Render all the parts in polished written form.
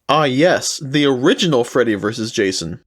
Ah yes, the original Freddy vs. Jason.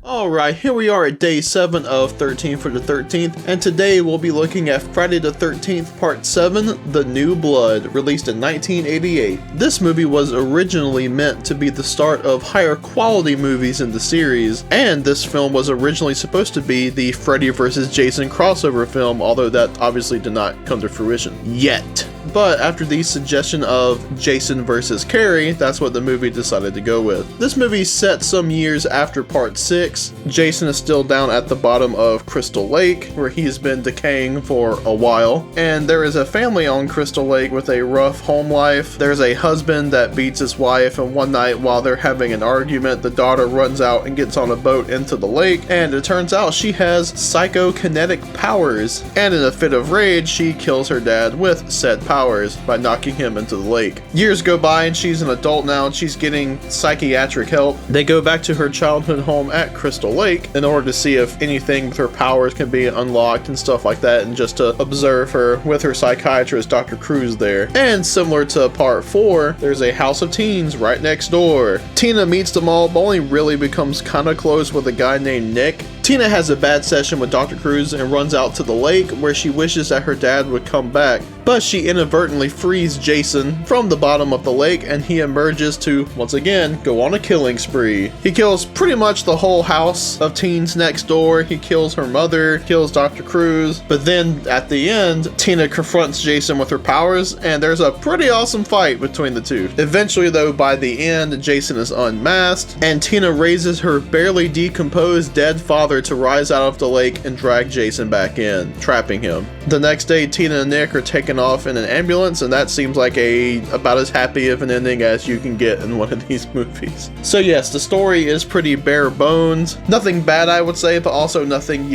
Alright, here we are at day 7 of 13 for the 13th, and today we'll be looking at Friday the 13th Part 7, The New Blood, released in 1988. This movie was originally meant to be the start of higher quality movies in the series, and this film was originally supposed to be the Freddy vs. Jason crossover film, although that obviously did not come to fruition. Yet. But after the suggestion of Jason vs. Carrie, that's what the movie decided to go with. This movie set some years after Part 6. Jason is still down at the bottom of Crystal Lake, where he's been decaying for a while. And there is a family on Crystal Lake with a rough home life. There's a husband that beats his wife, and one night while they're having an argument, the daughter runs out and gets on a boat into the lake, and it turns out she has psychokinetic powers. And in a fit of rage, she kills her dad with said powers by knocking him into the lake. Years go by and she's an adult now and she's getting psychiatric help. They go back to her childhood home at Crystal Lake in order to see if anything with her powers can be unlocked and stuff like that, and just to observe her with her psychiatrist Dr. Cruz there. And similar to Part 4, there's a house of teens right next door. Tina meets them all but only really becomes kinda close with a guy named Nick. Tina has a bad session with Dr. Cruz and runs out to the lake where she wishes that her dad would come back, but she inadvertently frees Jason from the bottom of the lake and he emerges to, once again, go on a killing spree. He kills pretty much the whole house of teens next door. He kills her mother, kills Dr. Cruz, but then at the end, Tina confronts Jason with her powers and there's a pretty awesome fight between the two. Eventually though, by the end, Jason is unmasked and Tina raises her barely decomposed dead father to rise out of the lake and drag Jason back in, trapping him. The next day, Tina and Nick are taken off in an ambulance, and that seems like about as happy of an ending as you can get in one of these movies. So yes, the story is pretty bare bones. Nothing bad, I would say, but also nothing,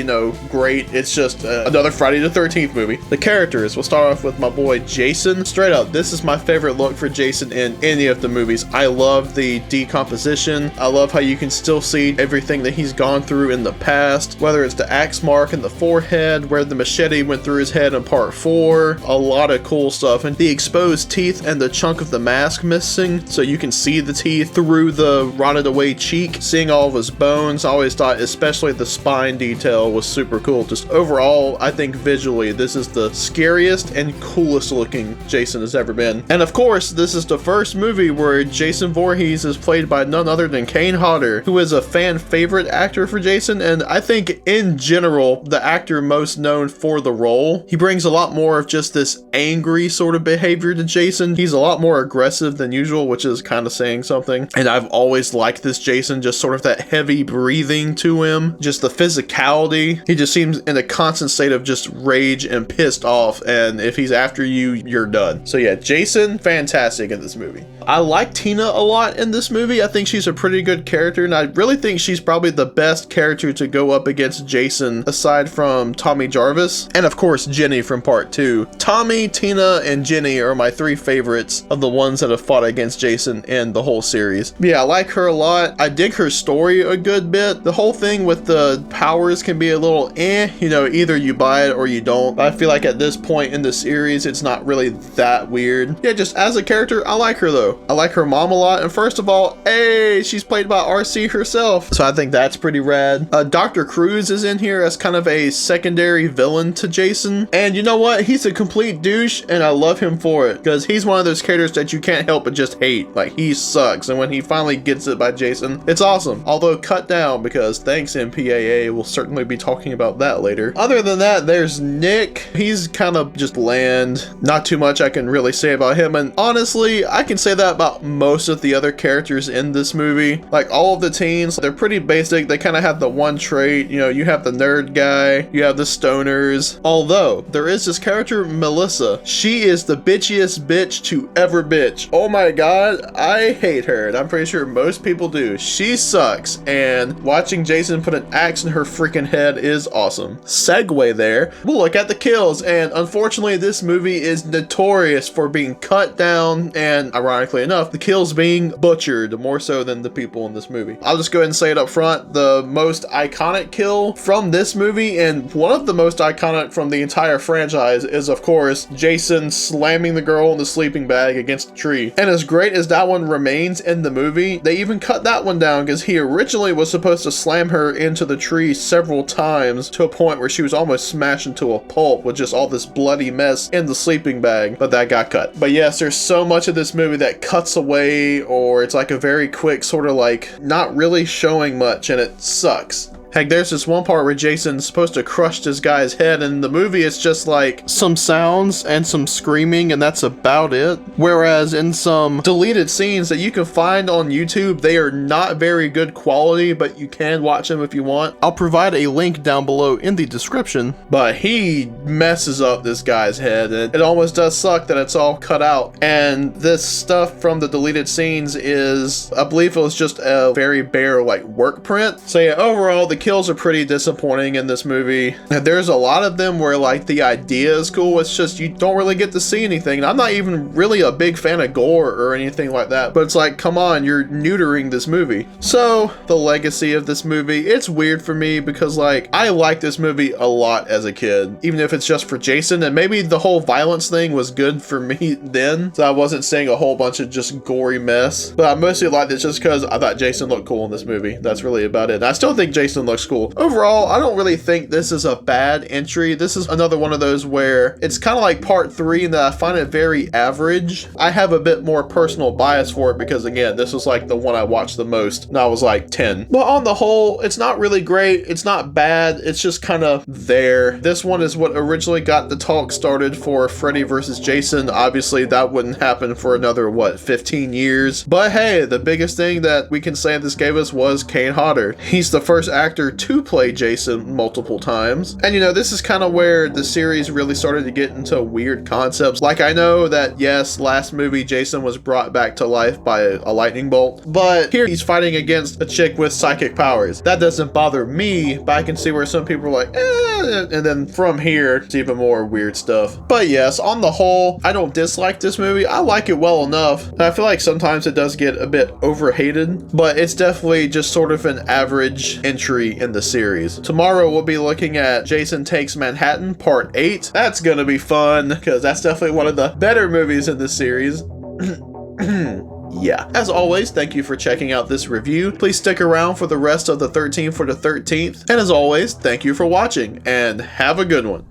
great. It's just another Friday the 13th movie. The characters, we'll start off with my boy Jason. Straight up, this is my favorite look for Jason in any of the movies. I love the decomposition. I love how you can still see everything that he's gone through in the past. Whether it's the axe mark in the forehead, where the machete went through his head in Part 4, a lot of cool stuff, and the exposed teeth and the chunk of the mask missing, so you can see the teeth through the rotted away cheek, seeing all of his bones. I always thought especially the spine detail was super cool. Just overall, I think visually this is the scariest and coolest looking Jason has ever been. And of course, this is the first movie where Jason Voorhees is played by none other than Kane Hodder, who is a fan favorite actor for Jason, and I think in general the actor most known for the role. He brings a lot more of just this angry sort of behavior to Jason. He's a lot more aggressive than usual, which is kind of saying something. And I've always liked this Jason, just sort of that heavy breathing to him, just the physicality. He just seems in a constant state of just rage and pissed off, and if he's after you, you're done. So yeah, Jason, fantastic in this movie. I like Tina a lot in this movie. I think she's a pretty good character, and I really think she's probably the best character to go up against Jason aside from Tommy Jarvis, and of course Jenny from Part 2. Tommy, Tina, and Jenny are my three favorites of the ones that have fought against Jason in the whole series. Yeah, I like her a lot. I dig her story a good bit. The whole thing with the powers can be a little either you buy it or you don't. I feel like at this point in the series, it's not really that weird. Yeah, just as a character, I like her though. I like her mom a lot, and first of all, hey, she's played by RC herself, so I think that's pretty rad. Dr. Cruz is in here as kind of a secondary villain to Jason, and you know what? He's a complete douche, and I love him for it, because he's one of those characters that you can't help but just hate. Like, he sucks, and when he finally gets it by Jason, it's awesome. Although cut down, because thanks MPAA, we'll certainly be talking about that later. Other than that, there's Nick. He's kind of just bland. Not too much I can really say about him, and honestly, I can say that about most of the other characters in this movie. Like, all of the teens, they're pretty basic. They kind of have the one trait, you have the nerd guy, you have the stoners. Although, there is this character, Melissa. She is the bitchiest bitch to ever bitch. Oh my god, I hate her, and I'm pretty sure most people do. She sucks, and watching Jason put an axe in her freaking head is awesome. Segue there, we'll look at the kills, and unfortunately this movie is notorious for being cut down, and ironically enough, the kills being butchered more so than the people in this movie. I'll just go ahead and say it up front, the most iconic iconic kill from this movie, and one of the most iconic from the entire franchise, is of course Jason slamming the girl in the sleeping bag against a tree. And as great as that one remains in the movie, they even cut that one down because he originally was supposed to slam her into the tree several times to a point where she was almost smashed into a pulp with just all this bloody mess in the sleeping bag, but that got cut. But yes, there's so much of this movie that cuts away, or it's like a very quick sort of like not really showing much, and it sucks. Heck, there's this one part where Jason's supposed to crush this guy's head, and in the movie it's just like some sounds and some screaming, and that's about it. Whereas in some deleted scenes that you can find on YouTube, they are not very good quality, but you can watch them if you want. I'll provide a link down below in the description. But he messes up this guy's head, and it almost does suck that it's all cut out. And this stuff from the deleted scenes is, I believe it was just a very bare like work print. So yeah, overall the kills are pretty disappointing in this movie. There's a lot of them where like the idea is cool, it's just you don't really get to see anything. And I'm not even really a big fan of gore or anything like that, but it's like, come on, you're neutering this movie. So the legacy of this movie, it's weird for me because like I liked this movie a lot as a kid, even if it's just for Jason, and maybe the whole violence thing was good for me then, so I wasn't seeing a whole bunch of just gory mess. But I mostly liked it just because I thought Jason looked cool in this movie. That's really about it. And I still think Jason looks cool. Overall, I don't really think this is a bad entry. This is another one of those where it's kind of like part 3 and that I find it very average. I have a bit more personal bias for it because again, this was like the one I watched the most and I was like 10. But on the whole, it's not really great. It's not bad. It's just kind of there. This one is what originally got the talk started for Freddy versus Jason. Obviously, that wouldn't happen for another, what, 15 years? But hey, the biggest thing that we can say this gave us was Kane Hodder. He's the first actor to play Jason multiple times. And you know, this is kind of where the series really started to get into weird concepts. Like, I know that yes, last movie Jason was brought back to life by a lightning bolt, but here he's fighting against a chick with psychic powers. That doesn't bother me, but I can see where some people are like, and then from here it's even more weird stuff. But yes, on the whole, I don't dislike this movie. I like it well enough. And I feel like sometimes it does get a bit overhated, but it's definitely just sort of an average entry in the series. Tomorrow we'll be looking at Jason Takes Manhattan Part 8. That's gonna be fun because that's definitely one of the better movies in this series. Yeah. As always, thank you for checking out this review. Please stick around for the rest of the 13 for the 13th. And as always, thank you for watching and have a good one.